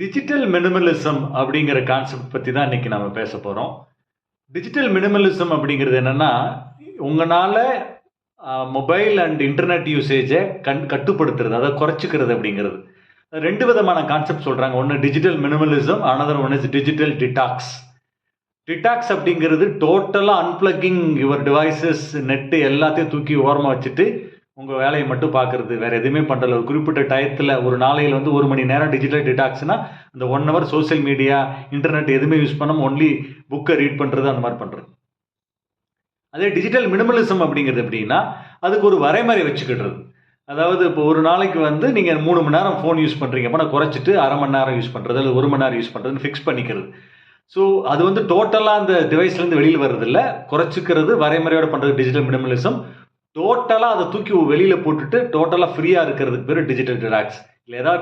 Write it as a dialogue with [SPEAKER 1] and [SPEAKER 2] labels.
[SPEAKER 1] Digital minimalism அப்படிங்கிற concept பத்தி தான் இன்னைக்கு நாம பேச போறோம். டிஜிட்டல் மினிமலிசம் அப்படிங்கிறது என்னன்னா, உங்கனால மொபைல் அண்ட் இன்டர்நெட் யூசேஜ கட்டுப்படுத்துறது, அத குறைச்சுக்கிறது அப்படிங்கிறது. 2 விதமான கான்செப்ட் சொல்றாங்க. ஒண்ணு digital minimalism, another one is digital detox. Detox அப்படிங்கிறது டோட்டலா அன்பிளக்கிங் யுவர் டிவைசஸ், நெட் எல்லாத்தையும் தூக்கி ஓரமா வச்சுட்டு உங்க வேலையை மட்டும் பார்க்கறது, வேற எதுவுமே பண்றதில்ல. ஒரு குறிப்பிட்ட டயத்துல ஒரு நாளையில 1 மணி நேரம் டிஜிட்டல் டிடாக்ஸ்னா அந்த 1 ஹவர் சோசியல் மீடியா, இன்டர்நெட் எதுவுமே யூஸ் பண்ணாம ஒன்லி புக்கை ரீட் பண்றது, அந்த மாதிரி பண்றது. அதே டிஜிட்டல் மினிமலிசம் அப்படிங்கிறது எப்படின்னா, அதுக்கு ஒரு வரைமுறை வச்சுக்கிடுறது. அதாவது இப்போ ஒரு நாளைக்கு நீங்க 3 மணி நேரம் ஃபோன் யூஸ் பண்றீங்க, அப்ப நான் குறைச்சிட்டு 1/2 மணி நேரம் யூஸ் பண்றது அல்லது 1 மணி நேரம் யூஸ் பண்றதுன்னு ஃபிக்ஸ் பண்ணிக்கிறது. ஸோ அது டோட்டலா அந்த டிவைஸ்ல இருந்து வெளியில வர்றது இல்ல, குறைச்சிக்கிறது, வரைமுறையோட பண்றது டிஜிட்டல் மினிமலிசம். டோட்டலா அதை தூக்கி வெளியில போட்டுட்டு டோட்டலா ஃப்ரீயா இருக்கிறதுக்கு பேரு டிஜிட்டல் டிடாக்ஸ். இல்ல ஏதாவது